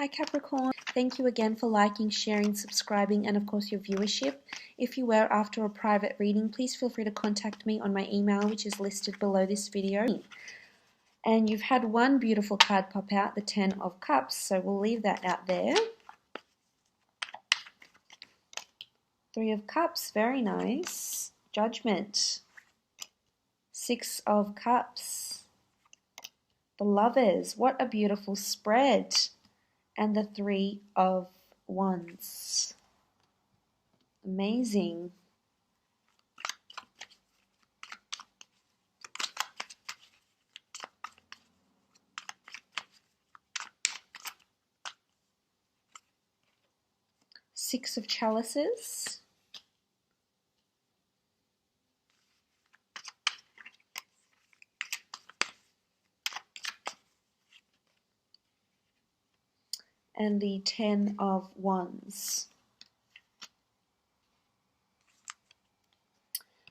Hi Capricorn, thank you again for liking, sharing, subscribing, and of course your viewership. If you were after a private reading, please feel free to contact me on my email, which is listed below this video. And you've had one beautiful card pop out, the 10 of Cups, so we'll leave that out there. 3 of Cups, very nice. Judgment. 6 of Cups. The Lovers, what a beautiful spread. And the 3 of Wands. Amazing. Six of Chalices. And the 10 of Wands.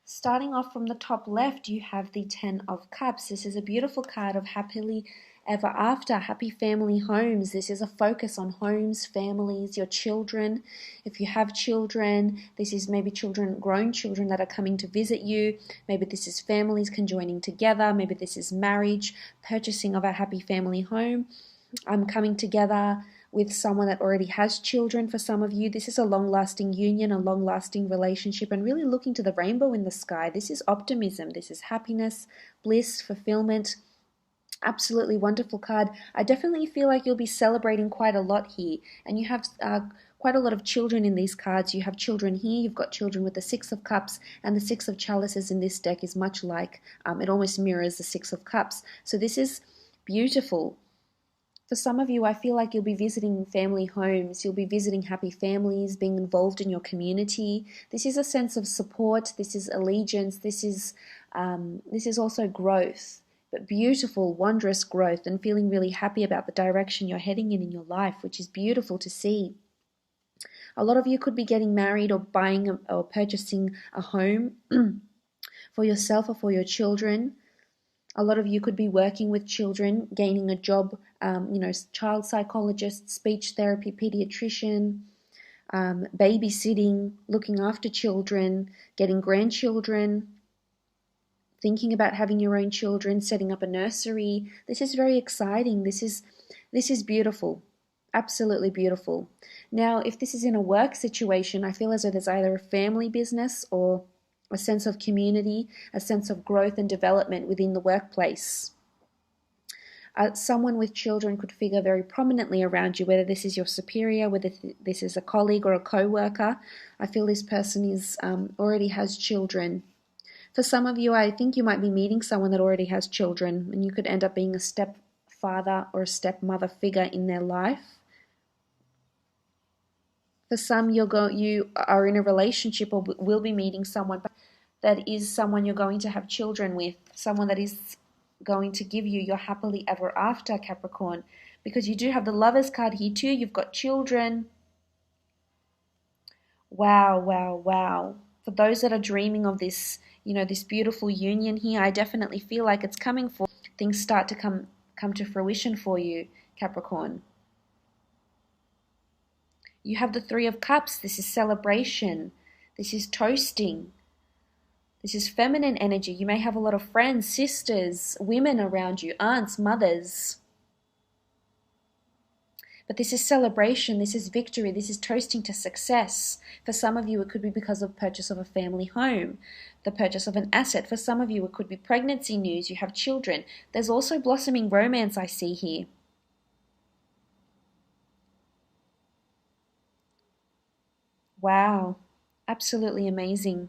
Starting off from the top left, you have the 10 of Cups. This is a beautiful card of happily ever after, happy family homes. This is a focus on homes, families, your children. If you have children, this is maybe children, grown children that are coming to visit you. Maybe this is families conjoining together. Maybe this is marriage, purchasing of a happy family home. Coming together with someone that already has children. For some of you, this is a long-lasting union, a long-lasting relationship, and really looking to the rainbow in the sky. This is optimism. This is happiness, bliss, fulfillment. Absolutely wonderful card. I definitely feel like you'll be celebrating quite a lot here, and you have quite a lot of children in these cards. You have children here, you've got children with the 6 of Cups, and the 6 of Chalices in this deck is much like, it almost mirrors the 6 of Cups. So this is beautiful. For some of you, I feel like you'll be visiting family homes, you'll be visiting happy families, being involved in your community. This is a sense of support, this is allegiance, this is also growth, but beautiful, wondrous growth, and feeling really happy about the direction you're heading in your life, which is beautiful to see. A lot of you could be getting married or buying or purchasing a home for yourself or for your children. A lot of you could be working with children, gaining a job, child psychologist, speech therapy, pediatrician, babysitting, looking after children, getting grandchildren, thinking about having your own children, setting up a nursery. This is very exciting. This is beautiful. Absolutely beautiful. Now, if this is in a work situation, I feel as though there's either a family business or a sense of community, a sense of growth and development within the workplace. Someone with children could figure very prominently around you, whether this is your superior, whether this is a colleague or a co-worker. I feel this person is already has children. For some of you, I think you might be meeting someone that already has children, and you could end up being a stepfather or a stepmother figure in their life. For some, you are in a relationship or will be meeting someone that is someone you're going to have children with, someone that is going to give you your happily ever after, Capricorn, because you do have the Lovers card here too. You've got children. Wow, wow, wow. For those that are dreaming of this, this beautiful union here, I definitely feel like it's coming for things start to come to fruition for you, Capricorn. You have the 3 of Cups. This is celebration. This is toasting. This is feminine energy. You may have a lot of friends, sisters, women around you, aunts, mothers. But this is celebration. This is victory. This is toasting to success. For some of you, it could be because of purchase of a family home, the purchase of an asset. For some of you, it could be pregnancy news. You have children. There's also blossoming romance I see here. Wow, absolutely amazing.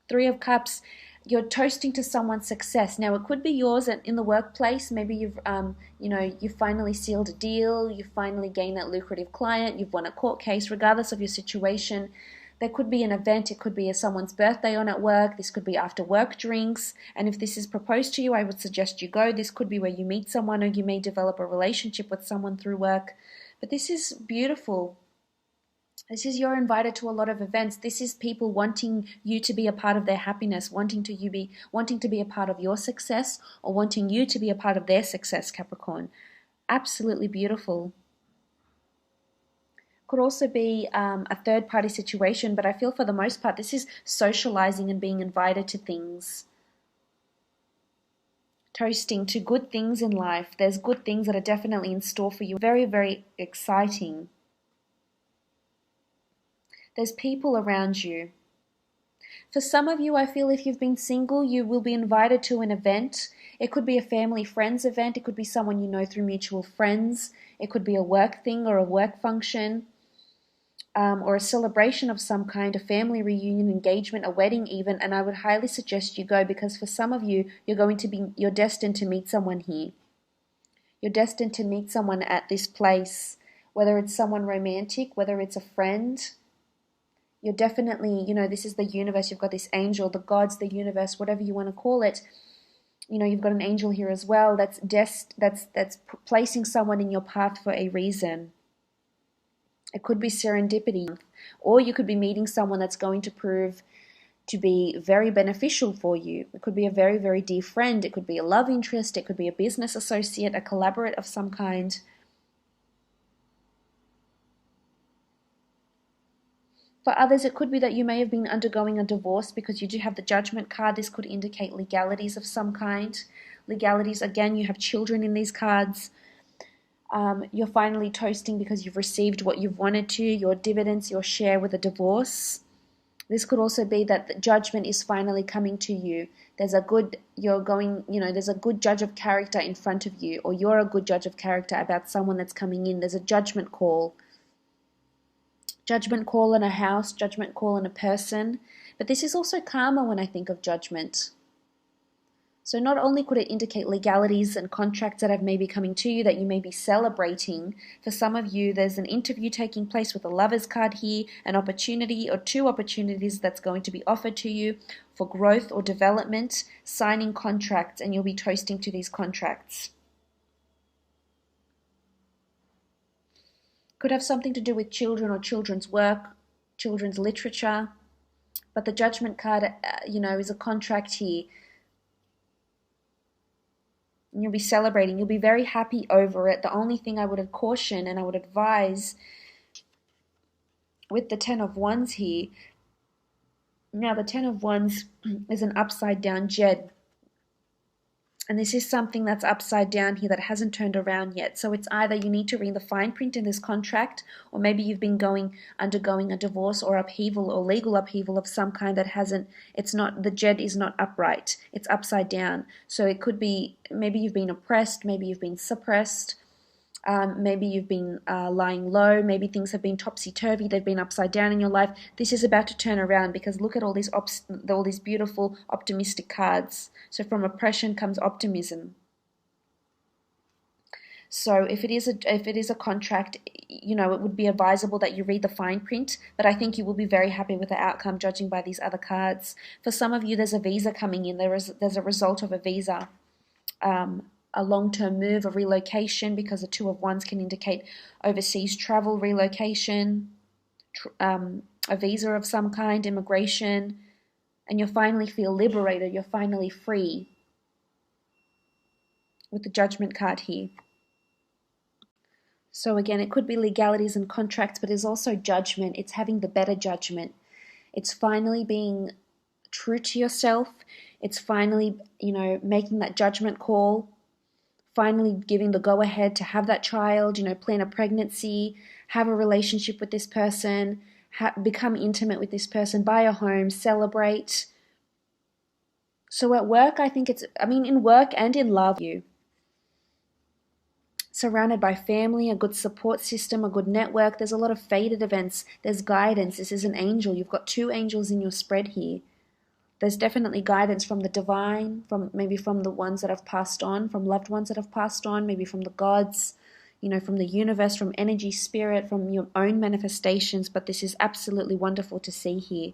3 of Cups, you're toasting to someone's success. Now, it could be yours in the workplace. Maybe you've finally sealed a deal, you finally gained that lucrative client, you've won a court case, regardless of your situation. There could be an event, it could be someone's birthday on at work, this could be after work drinks, and if this is proposed to you, I would suggest you go. This could be where you meet someone or you may develop a relationship with someone through work. But this is beautiful. This is you're invited to a lot of events. This is people wanting you to be a part of their happiness, wanting to be a part of your success, or wanting you to be a part of their success, Capricorn. Absolutely beautiful. Could also be a third-party situation, but I feel for the most part this is socializing and being invited to things. Toasting to good things in life. There's good things that are definitely in store for you. Very, very exciting. There's people around you. For some of you, I feel if you've been single, you will be invited to an event. It could be a family friends event. It could be someone you know through mutual friends. It could be a work thing or a work function. Or a celebration of some kind, a family reunion, engagement, a wedding even, and I would highly suggest you go, because for some of you, you're destined to meet someone here. You're destined to meet someone at this place, whether it's someone romantic, whether it's a friend. You're definitely, this is the universe. You've got this angel, the gods, the universe, whatever you want to call it. You've got an angel here as well that's placing someone in your path for a reason. It could be serendipity, or you could be meeting someone that's going to prove to be very beneficial for you. It could be a very, very dear friend. It could be a love interest. It could be a business associate, a collaborator of some kind. For others, it could be that you may have been undergoing a divorce, because you do have the Judgment card. This could indicate legalities of some kind. Legalities, again, you have children in these cards. You're finally toasting because you've received what you've wanted to, your dividends, your share with a divorce. This could also be that the judgment is finally coming to you. There's a good judge of character in front of you, or you're a good judge of character about someone that's coming in. There's a judgment call. Judgment call in a house, judgment call in a person. But this is also karma when I think of judgment. So not only could it indicate legalities and contracts that have maybe coming to you that you may be celebrating, for some of you there's an interview taking place with a lover's card here, an opportunity or two opportunities that's going to be offered to you for growth or development, signing contracts, and you'll be toasting to these contracts. Could have something to do with children or children's work, children's literature, but the Judgment card, is a contract here. And you'll be celebrating. You'll be very happy over it. The only thing I would caution and I would advise with the Ten of Wands here, now the Ten of Wands is an upside down Jed. And this is something that's upside down here that hasn't turned around yet. So it's either you need to read the fine print in this contract, or maybe you've been undergoing a divorce or upheaval or legal upheaval of some kind that the Jed is not upright. It's upside down. So it could be, maybe you've been oppressed, maybe you've been suppressed, maybe you've been lying low, maybe things have been topsy-turvy, they've been upside down in your life. This is about to turn around, because look at all these beautiful optimistic cards. So from oppression comes optimism. So if it is a contract, it would be advisable that you read the fine print, but I think you will be very happy with the outcome judging by these other cards. For some of you, there's a visa coming in. There's a result of a visa. A long-term move, a relocation, because the Two of Wands can indicate overseas travel, relocation, a visa of some kind, immigration, and you'll finally feel liberated. You're finally free with the Judgment card here. So again, it could be legalities and contracts, but there's also judgment. It's having the better judgment. It's finally being true to yourself. It's finally, making that judgment call. Finally giving the go-ahead to have that child, plan a pregnancy, have a relationship with this person, become intimate with this person, buy a home, celebrate. So at work, in work and in love, you surrounded by family, a good support system, a good network. There's a lot of fated events. There's guidance. This is an angel. You've got two angels in your spread here. There's definitely guidance from the divine, maybe from the ones that have passed on, from loved ones that have passed on, maybe from the gods, from the universe, from energy, spirit, from your own manifestations. But this is absolutely wonderful to see here.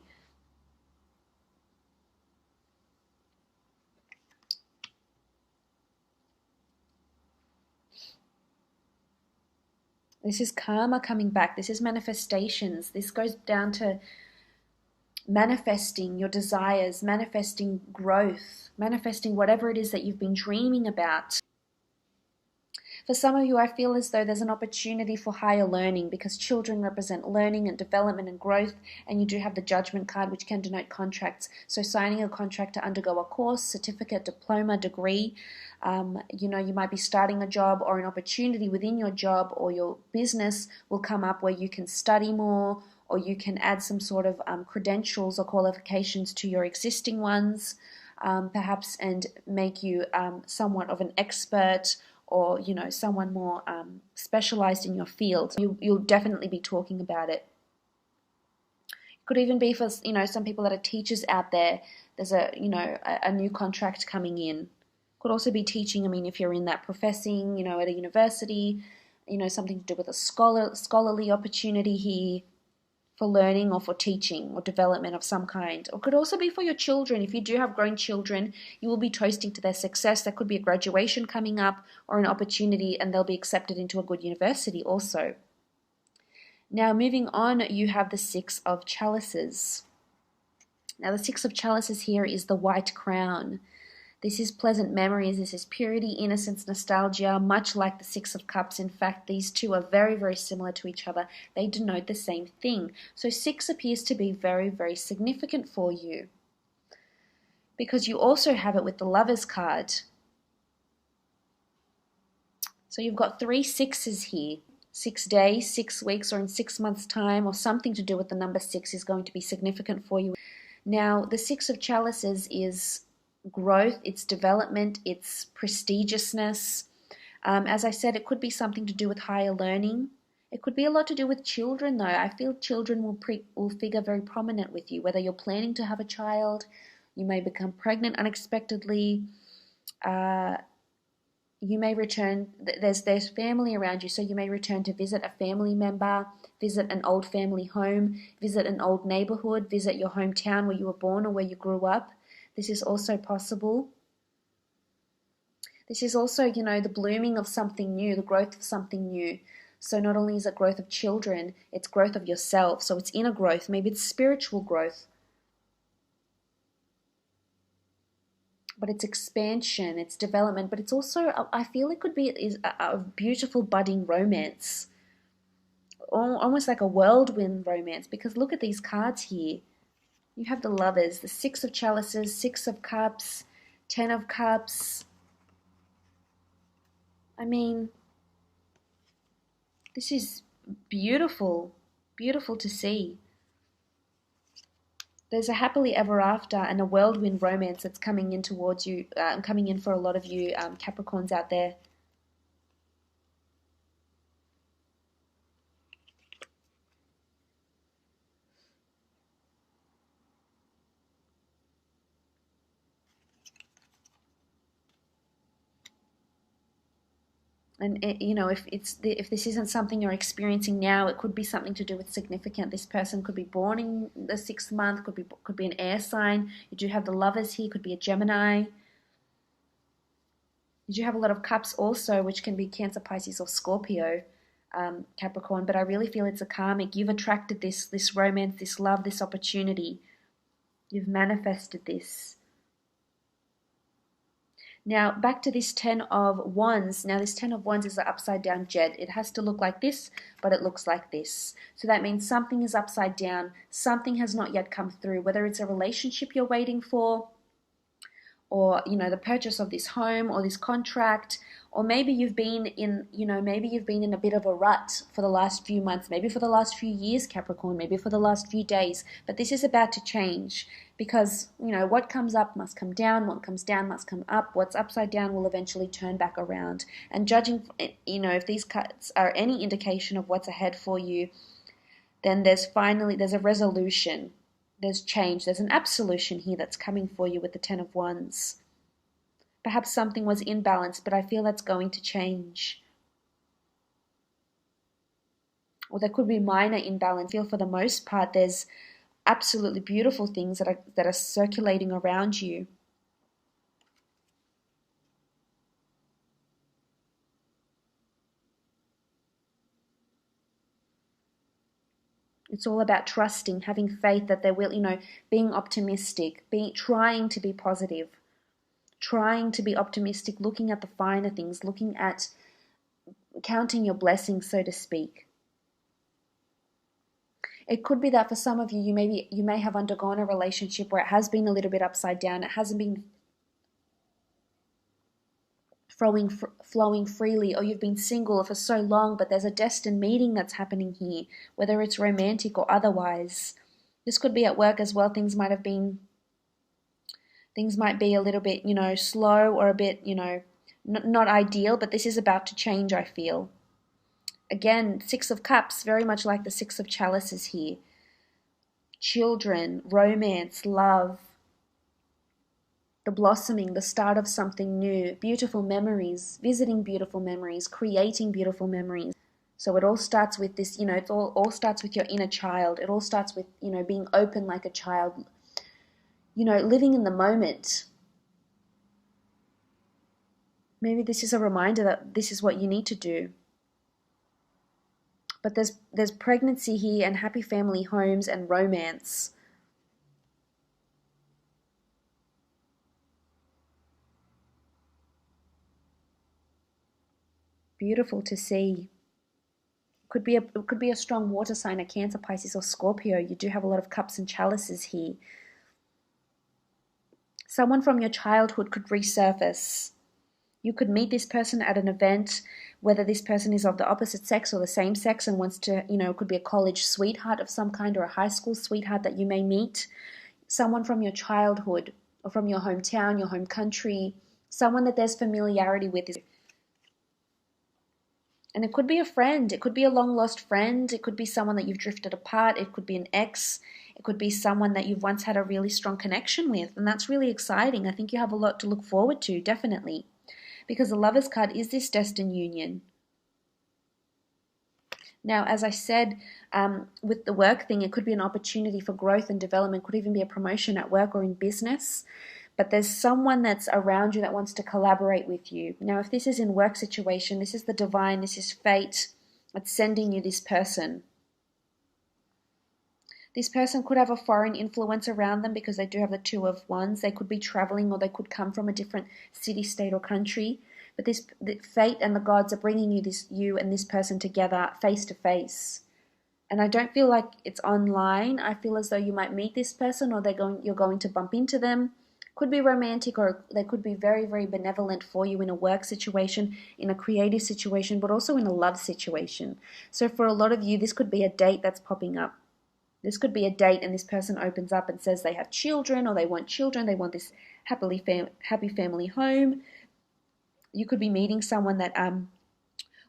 This is karma coming back. This is manifestations. This goes down to manifesting your desires, manifesting growth, manifesting whatever it is that you've been dreaming about. For some of you, I feel as though there's an opportunity for higher learning because children represent learning and development and growth, and you do have the Judgment card, which can denote contracts. So signing a contract to undergo a course, certificate, diploma, degree. You know, you might be starting a job, or an opportunity within your job or your business will come up where you can study more, or you can add some sort of credentials or qualifications to your existing ones, perhaps, and make you somewhat of an expert, or, you know, someone more specialized in your field. You'll definitely be talking about it. It could even be for, you know, some people that are teachers out there. There's a new contract coming in. Could also be teaching. I mean, if you're in that professing, you know, at a university, you know, something to do with a scholarly opportunity here for learning or for teaching or development of some kind. Or could also be for your children. If you do have grown children, you will be toasting to their success. There could be a graduation coming up or an opportunity, and they'll be accepted into a good university also. Now, moving on, you have the Six of Chalices. Now, the Six of Chalices here is the White Crown. This is pleasant memories. This is purity, innocence, nostalgia, much like the Six of Cups. In fact, these two are very, very similar to each other. They denote the same thing. So six appears to be very, very significant for you, because you also have it with the Lovers card. So you've got 3 sixes here. 6 days, 6 weeks, or in 6 months' time, or something to do with the number 6 is going to be significant for you. Now, the Six of Chalices is growth, it's development, it's prestigiousness. As I said, it could be something to do with higher learning. It could be a lot to do with children, though. I feel children will figure very prominent with you, whether you're planning to have a child, you may become pregnant unexpectedly, you may return, there's family around you, so you may return to visit a family member, visit an old family home, visit an old neighborhood, visit your hometown where you were born or where you grew up. This is also possible. This is also, you know, the blooming of something new, the growth of something new. So not only is it growth of children, it's growth of yourself. So it's inner growth, maybe it's spiritual growth. But it's expansion, it's development, but it's also, I feel it could be a beautiful budding romance. Almost like a whirlwind romance, because look at these cards here. You have the Lovers, the Six of Chalices, 6 of Cups, 10 of Cups. I mean, this is beautiful, beautiful to see. There's a happily ever after and a whirlwind romance that's coming in towards you, coming in for a lot of you Capricorns out there. And you know, if this isn't something you're experiencing now, it could be something to do with significant. This person could be born in the 6th month, could be an air sign. You do have the Lovers here, could be a Gemini. You do have a lot of Cups also, which can be Cancer, Pisces, or Scorpio, Capricorn. But I really feel it's a karmic. You've attracted this romance, this love, this opportunity. You've manifested this. Now, back to this 10 of Wands. Now, this 10 of Wands is an upside down jet. It has to look like this, but it looks like this. So that means something is upside down. Something has not yet come through, whether it's a relationship you're waiting for, or, you know, the purchase of this home or this contract, or maybe you've been in, you know, maybe you've been in a bit of a rut for the last few months, maybe for the last few years, Capricorn, maybe for the last few days, but this is about to change, because, you know, what comes up must come down, what comes down must come up, what's upside down will eventually turn back around. And judging, you know, if these cards are any indication of what's ahead for you, then there's a resolution. There's change. There's an absolution here that's coming for you with the 10 of Wands. Perhaps something was imbalanced, but I feel that's going to change. Or there could be minor imbalance. I feel for the most part there's absolutely beautiful things that are circulating around you. It's all about trusting, having faith that there will, you know, being optimistic, trying to be positive, trying to be optimistic, looking at the finer things, looking at counting your blessings, so to speak. It could be that for some of you, you may have undergone a relationship where it has been a little bit upside down. It hasn't been flowing freely, or you've been single for so long, but there's a destined meeting that's happening here, whether it's romantic or otherwise. This could be at work as well. Things might be a little bit, slow, or a bit, not ideal, but this is about to change, I feel. Again, Six of Cups, very much like the Six of Chalices here. Children, romance, love, the blossoming, the start of something new, beautiful memories, visiting beautiful memories, creating beautiful memories. So it all starts with this, it all starts with your inner child. It all starts with, being open like a child, living in the moment. Maybe this is a reminder that this is what you need to do. But there's pregnancy here and happy family homes and romance. Beautiful to see. It could be a strong water sign, a Cancer, Pisces, or Scorpio. You do have a lot of cups and chalices here. Someone from your childhood could resurface. You could meet this person at an event, whether this person is of the opposite sex or the same sex and wants to, it could be a college sweetheart of some kind or a high school sweetheart that you may meet. Someone from your childhood or from your hometown, your home country, someone that there's familiarity with. And it could be a friend, it could be a long-lost friend, it could be someone that you've drifted apart, it could be an ex, it could be someone that you've once had a really strong connection with, and that's really exciting. I think you have a lot to look forward to, definitely. Because the Lovers card is this destined union. Now, as I said, with the work thing, it could be an opportunity for growth and development, could even be a promotion at work or in business. But there's someone that's around you that wants to collaborate with you. Now, if this is in work situation, this is the divine, this is fate that's sending you this person. This person could have a foreign influence around them because they do have the Two of Wands. They could be traveling, or they could come from a different city, state, or country. But the fate and the gods are bringing you and this person together face to face. And I don't feel like it's online. I feel as though you might meet this person, or you're going to bump into them. Could be romantic, or they could be very, very benevolent for you in a work situation, in a creative situation, but also in a love situation. So for a lot of you, this could be a date that's popping up. This could be a date and this person opens up and says they have children, or they want children, they want this happy family home. You could be meeting someone that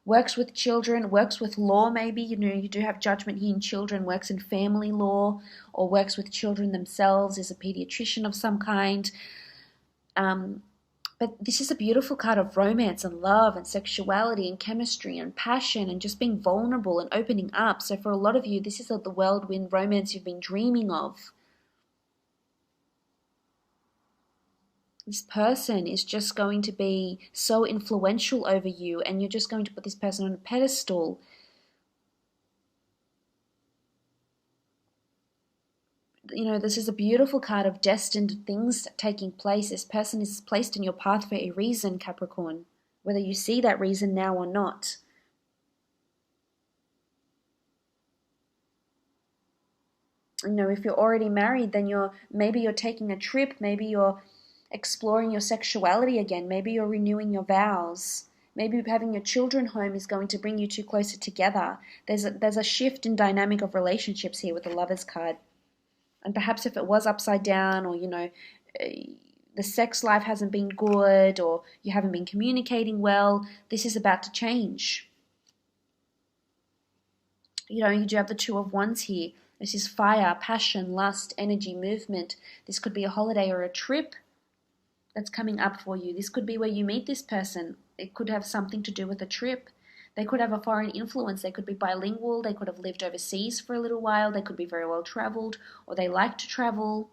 works with children, works with law maybe. You do have judgment here in children, works in family law, or works with children themselves, is a pediatrician of some kind. But this is a beautiful card of romance and love and sexuality and chemistry and passion and just being vulnerable and opening up. So for a lot of you, this is the whirlwind romance you've been dreaming of. This person is just going to be so influential over you, and you're just going to put this person on a pedestal. This is a beautiful card of destined things taking place. This person is placed in your path for a reason, Capricorn, whether you see that reason now or not. If you're already married, then maybe you're taking a trip, maybe you're exploring your sexuality again, maybe you're renewing your vows. Maybe having your children home is going to bring you two closer together. There's a shift in dynamic of relationships here with the Lovers card. And perhaps if it was upside down, or, the sex life hasn't been good, or you haven't been communicating well, this is about to change. You do have the Two of Wands here. This is fire, passion, lust, energy, movement. This could be a holiday or a trip that's coming up for you. This could be where you meet this person. It could have something to do with a trip. They could have a foreign influence. They could be bilingual. They could have lived overseas for a little while. They could be very well traveled, or they like to travel.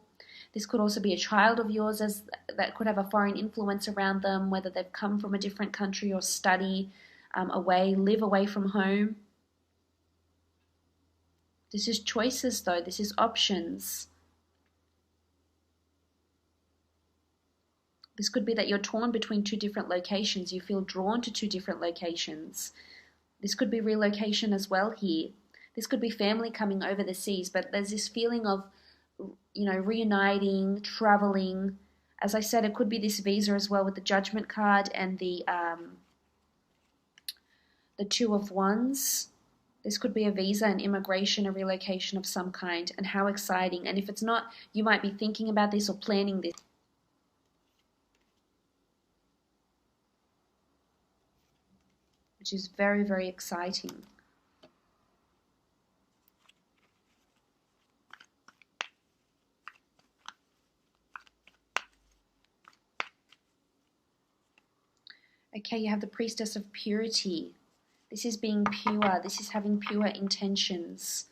This could also be a child of yours that could have a foreign influence around them, whether they've come from a different country or study away, live away from home. This is choices, though. This is options. This could be that you're torn between two different locations. You feel drawn to two different locations. This could be relocation as well here. This could be family coming over the seas, but there's this feeling of, reuniting, traveling. As I said, it could be this visa as well with the Judgment card and the Two of Wands. This could be a visa, an immigration, a relocation of some kind, and how exciting. And if it's not, you might be thinking about this or planning this. Which is very, very exciting. Okay, you have the Priestess of Purity. This is being pure. This is having pure intentions.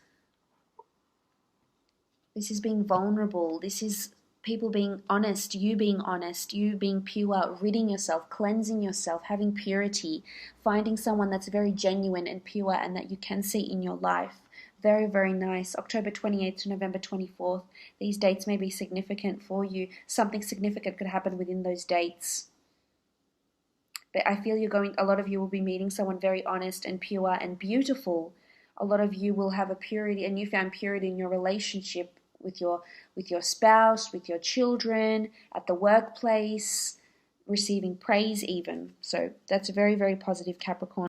This is being vulnerable. This is people being honest, you being pure, ridding yourself, cleansing yourself, having purity, finding someone that's very genuine and pure and that you can see in your life. Very, very nice. October 28th to November 24th. These dates may be significant for you. Something significant could happen within those dates. But I feel a lot of you will be meeting someone very honest and pure and beautiful. A lot of you will have a newfound purity in your relationship with your spouse, with your children, at the workplace, receiving praise even. So that's very, very positive, Capricorn.